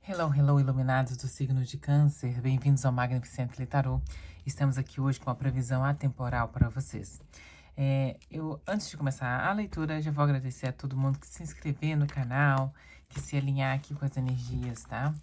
Hello, hello, iluminados do signo de Câncer, bem-vindos ao Magnificent Tarot. Estamos aqui hoje com a previsão atemporal para vocês. Antes de começar a leitura, já vou agradecer a todo mundo que se inscrever no canal, que se alinhar aqui com as energias, tá?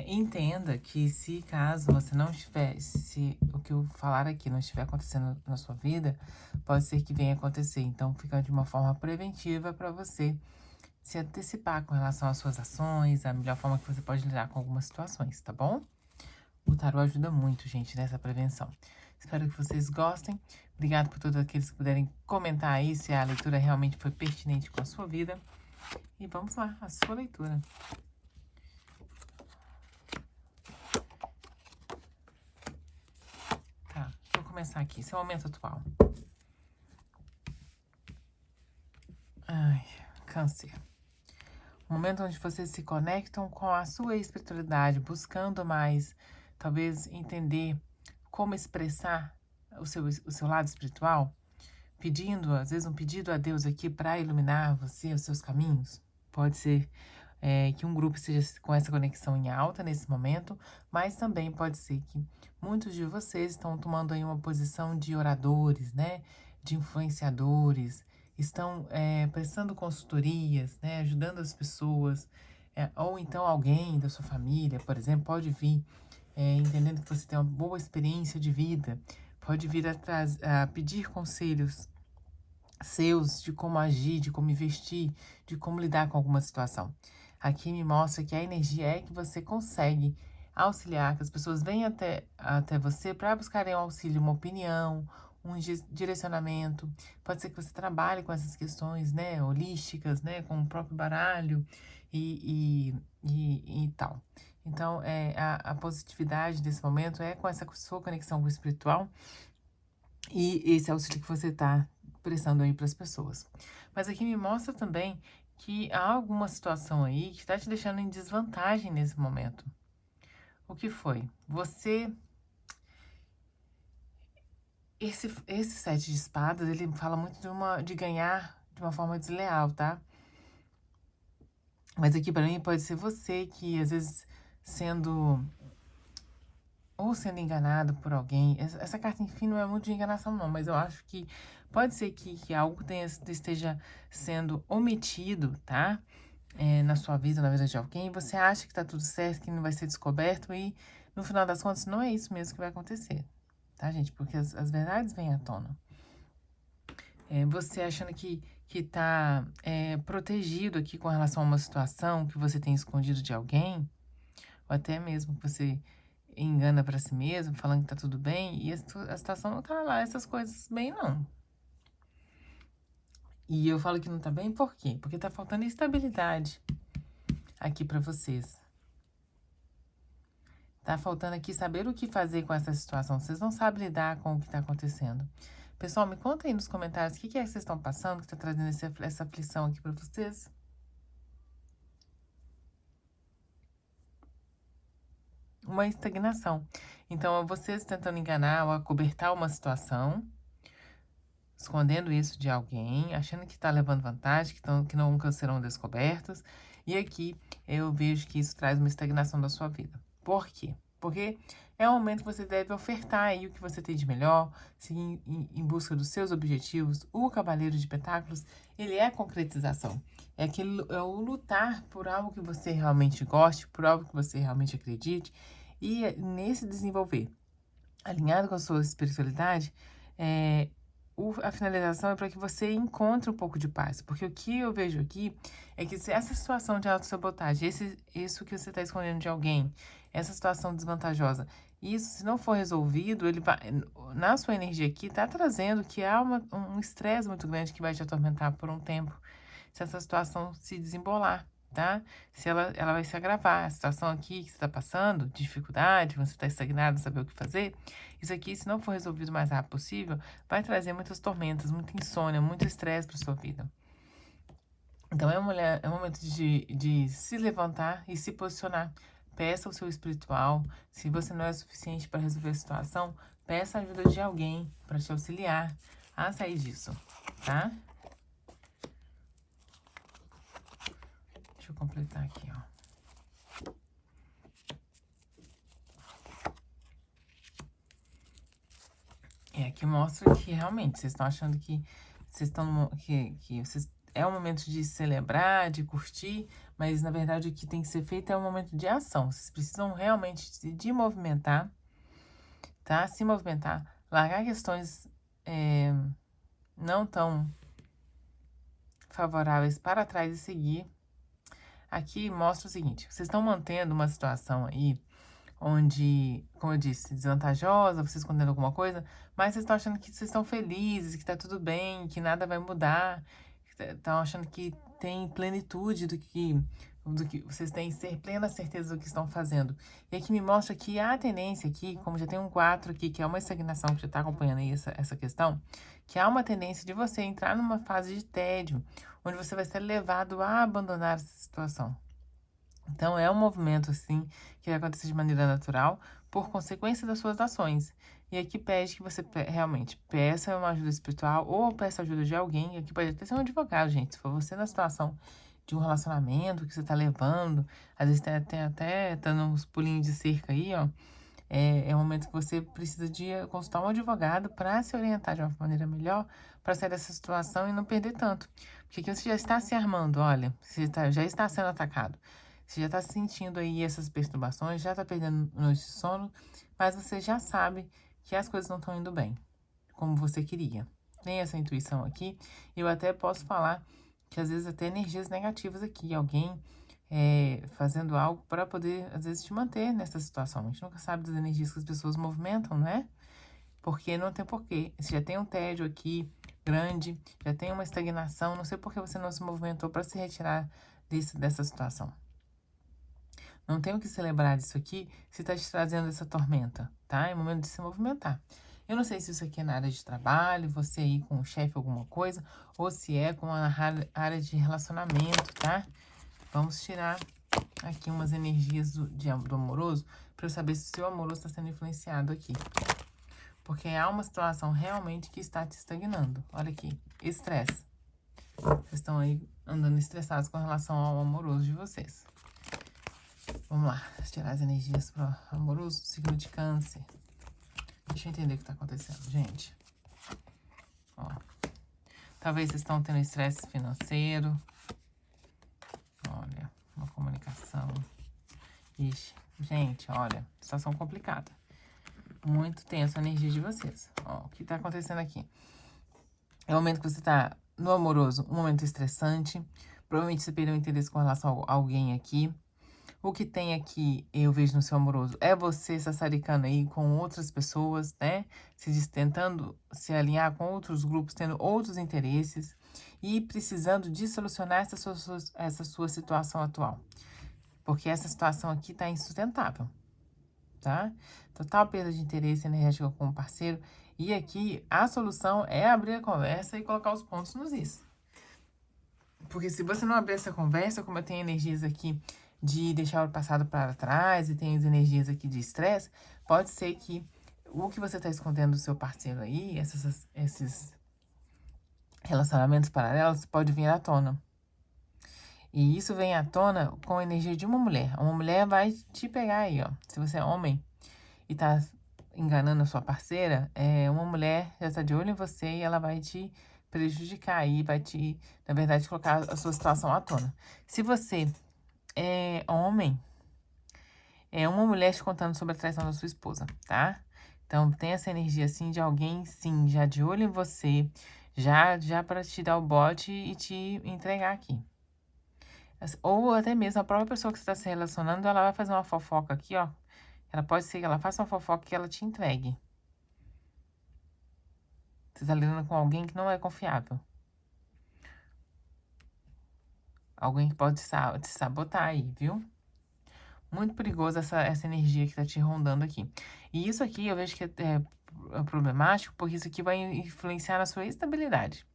Entenda que se caso você não estiver, se o que eu falar aqui não estiver acontecendo na sua vida, pode ser que venha acontecer. Então, fica de uma forma preventiva para você se antecipar com relação às suas ações, a melhor forma que você pode lidar com algumas situações, tá bom? O tarô ajuda muito, gente, nessa prevenção. Espero que vocês gostem. Obrigado por todos aqueles que puderem comentar aí se a leitura realmente foi pertinente com a sua vida. E vamos lá, a sua leitura. Tá, vou começar aqui. Seu momento atual. Ai, Câncer. Momento onde vocês se conectam com a sua espiritualidade, buscando mais, talvez, entender como expressar o seu lado espiritual, pedindo, às vezes, um pedido a Deus aqui para iluminar você, os seus caminhos. Pode ser que um grupo esteja com essa conexão em alta nesse momento, mas também pode ser que muitos de vocês estão tomando aí uma posição de oradores, né? De influenciadores, estão prestando consultorias, né? Ajudando as pessoas, ou então alguém da sua família, por exemplo, pode vir entendendo que você tem uma boa experiência de vida, pode vir atrás, a pedir conselhos seus de como agir, de como investir, de como lidar com alguma situação. Aqui me mostra que a energia é que você consegue auxiliar, que as pessoas venham até você para buscarem um auxílio, uma opinião, um direcionamento. Pode ser que você trabalhe com essas questões, né, holísticas, né, com o próprio baralho e tal. Então, a positividade desse momento é com essa sua conexão com o espiritual e esse auxílio que você está prestando aí para as pessoas. Mas aqui me mostra também que há alguma situação aí que está te deixando em desvantagem nesse momento. O que foi? Você... Esse sete de espadas, ele fala muito de ganhar de uma forma desleal, tá? Mas aqui para mim pode ser você que às vezes sendo enganado por alguém. Essa carta, enfim, não é muito de enganação, não, mas eu acho que pode ser que algo esteja sendo omitido, tá? Na sua vida, na vida de alguém, você acha que tá tudo certo, que não vai ser descoberto, e no final das contas não é isso mesmo que vai acontecer, tá, gente? Porque as verdades vêm à tona. Você achando que tá protegido aqui com relação a uma situação que você tem escondido de alguém, ou até mesmo que você engana para si mesmo, falando que tá tudo bem, e a situação não tá lá, essas coisas bem, não. E eu falo que não tá bem, por quê? Porque tá faltando estabilidade aqui para vocês. Tá faltando aqui saber o que fazer com essa situação. Vocês não sabem lidar com o que tá acontecendo. Pessoal, me conta aí nos comentários o que é que vocês estão passando, que tá trazendo essa aflição aqui para vocês. Uma estagnação. Então, é vocês tentando enganar ou acobertar uma situação, escondendo isso de alguém, achando que está levando vantagem, que nunca serão descobertos. E aqui eu vejo que isso traz uma estagnação da sua vida. Por quê? Porque é o momento que você deve ofertar aí o que você tem de melhor, seguir em busca dos seus objetivos. O Cavaleiro de Pentáculos, ele é a concretização. É o lutar por algo que você realmente goste, por algo que você realmente acredite. E nesse desenvolver, alinhado com a sua espiritualidade, a finalização é para que você encontre um pouco de paz. Porque o que eu vejo aqui é que se essa situação de autossabotagem, isso que você está escondendo de alguém, essa situação desvantajosa, isso, se não for resolvido, ele vai, na sua energia aqui, está trazendo que há um estresse muito grande que vai te atormentar por um tempo, se essa situação se desembolar, tá? Se ela vai se agravar. A situação aqui que você está passando, dificuldade, você está estagnado, não saber o que fazer, isso aqui, se não for resolvido o mais rápido possível, vai trazer muitas tormentas, muita insônia, muito estresse para sua vida. Então, é um momento de se levantar e se posicionar. Peça o seu espiritual. Se você não é suficiente para resolver a situação, peça a ajuda de alguém para te auxiliar a sair disso, tá? Deixa eu completar aqui, ó. que mostra que realmente vocês estão achando que vocês estão que vocês, é um momento de celebrar, de curtir, mas na verdade o que tem que ser feito é um momento de ação. Vocês precisam realmente de movimentar, tá? Se movimentar, largar questões não tão favoráveis para trás e seguir. Aqui mostra o seguinte: vocês estão mantendo uma situação aí onde, como eu disse, desvantajosa, vocês escondendo alguma coisa, mas vocês estão achando que vocês estão felizes, que tá tudo bem, que nada vai mudar, estão achando que tem plenitude do que vocês têm plena certeza do que estão fazendo. E aqui me mostra que há a tendência aqui, como já tem um 4 aqui, que é uma estagnação que já está acompanhando aí essa questão, que há uma tendência de você entrar numa fase de tédio, onde você vai ser levado a abandonar essa situação. Então, é um movimento, assim, que vai acontecer de maneira natural, por consequência das suas ações. E aqui pede que você realmente peça uma ajuda espiritual ou peça ajuda de alguém. Aqui pode até ser um advogado, gente. Se for você na situação de um relacionamento que você tá levando, às vezes tem até dando uns pulinhos de cerca aí, ó. É um momento que você precisa de consultar um advogado para se orientar de uma maneira melhor, para sair dessa situação e não perder tanto. Porque aqui você já está se armando, olha, já está sendo atacado. Você já está sentindo aí essas perturbações, já está perdendo noite de sono, mas você já sabe que as coisas não estão indo bem, como você queria. Tem essa intuição aqui. Eu até posso falar que às vezes até energias negativas aqui, alguém fazendo algo para poder, às vezes, te manter nessa situação. A gente nunca sabe das energias que as pessoas movimentam, né? Porque não tem porquê. Você já tem um tédio aqui grande, já tem uma estagnação, não sei por que você não se movimentou para se retirar dessa situação. Não tem o que celebrar disso aqui se está te trazendo essa tormenta, tá? É momento de se movimentar. Eu não sei se isso aqui é na área de trabalho, você aí com o chefe alguma coisa, ou se é com a área de relacionamento, tá? Vamos tirar aqui umas energias do amoroso para eu saber se o seu amoroso está sendo influenciado aqui. Porque há uma situação realmente que está te estagnando. Olha aqui, estresse. Vocês estão aí andando estressados com relação ao amoroso de vocês. Vamos lá, tirar as energias pro amoroso, signo de câncer. Deixa eu entender o que está acontecendo, gente. Ó, talvez vocês estão tendo estresse financeiro. Olha, uma comunicação. Ixi, gente, olha, situação complicada. Muito tensa a energia de vocês. Ó, o que tá acontecendo aqui? É o momento que você tá no amoroso, um momento estressante. Provavelmente você perdeu interesse com relação a alguém aqui. O que tem aqui, eu vejo no seu amoroso, é você sassaricando aí com outras pessoas, né? Tentando se alinhar com outros grupos, tendo outros interesses e precisando de solucionar essa sua situação atual. Porque essa situação aqui tá insustentável, tá? Total perda de interesse energético com o parceiro. E aqui, a solução é abrir a conversa e colocar os pontos nos is. Porque se você não abrir essa conversa, como eu tenho energias aqui de deixar o passado para trás e tenho as energias aqui de estresse, pode ser que o que você está escondendo do seu parceiro aí, esses relacionamentos paralelos, pode vir à tona. E isso vem à tona com a energia de uma mulher. Uma mulher vai te pegar aí, ó. Se você é homem e tá enganando a sua parceira, uma mulher já tá de olho em você e ela vai te prejudicar e vai te, na verdade, colocar a sua situação à tona. Se você é homem, é uma mulher te contando sobre a traição da sua esposa, tá? Então, tem essa energia, assim, de alguém, sim, já de olho em você, já para te dar o bote e te entregar aqui. Ou até mesmo a própria pessoa que você está se relacionando, ela vai fazer uma fofoca aqui, ó. Ela pode ser que ela faça uma fofoca que ela te entregue. Você tá lidando com alguém que não é confiável. Alguém que pode te sabotar aí, viu? Muito perigoso essa energia que tá te rondando aqui. E isso aqui eu vejo que é problemático, porque isso aqui vai influenciar na sua estabilidade.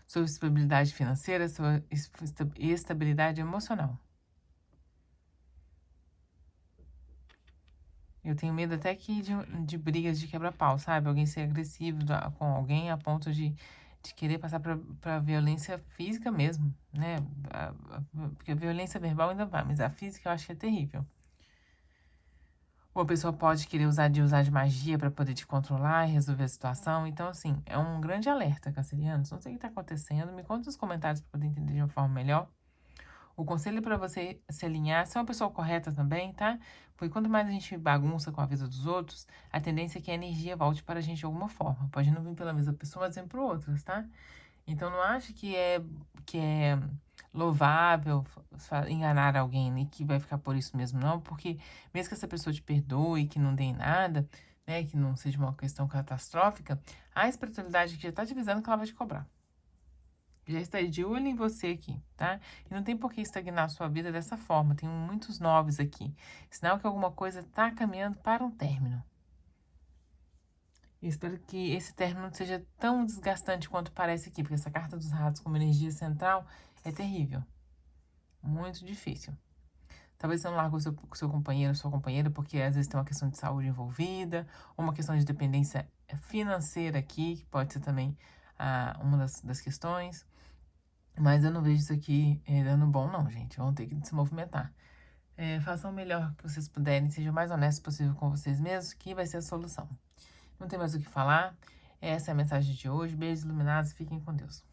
Sua estabilidade financeira, sua estabilidade emocional. Eu tenho medo até que de brigas de quebra-pau, sabe? Alguém ser agressivo com alguém a ponto de querer passar pra violência física mesmo, né? Porque a violência verbal ainda vai, mas a física eu acho que é terrível. Ou a pessoa pode querer usar de magia para poder te controlar e resolver a situação. Então, assim, é um grande alerta, cancerianos. Não sei o que está acontecendo. Me conta nos comentários para poder entender de uma forma melhor. O conselho para você se alinhar, ser uma pessoa correta também, tá? Porque quanto mais a gente bagunça com a vida dos outros, a tendência é que a energia volte para a gente de alguma forma. Pode não vir pela mesma pessoa, mas vem por outras, tá? Então não ache que é louvável enganar alguém e que vai ficar por isso mesmo, não, porque mesmo que essa pessoa te perdoe, que não dê em nada, né, que não seja uma questão catastrófica, a espiritualidade aqui já tá te avisando que ela vai te cobrar. Já está de olho em você aqui, tá? E não tem por que estagnar a sua vida dessa forma. Tem muitos novos aqui. Sinal que alguma coisa está caminhando para um término. E espero que esse término não seja tão desgastante quanto parece aqui, porque essa carta dos ratos como energia central é terrível. Muito difícil. Talvez você não largue o seu companheiro, sua companheira, porque às vezes tem uma questão de saúde envolvida, ou uma questão de dependência financeira aqui, que pode ser também uma das questões. Mas eu não vejo isso aqui dando bom, não, gente. Vão ter que se movimentar. Façam o melhor que vocês puderem, sejam o mais honestos possível com vocês mesmos, que vai ser a solução. Não tem mais o que falar. Essa é a mensagem de hoje. Beijos iluminados, fiquem com Deus.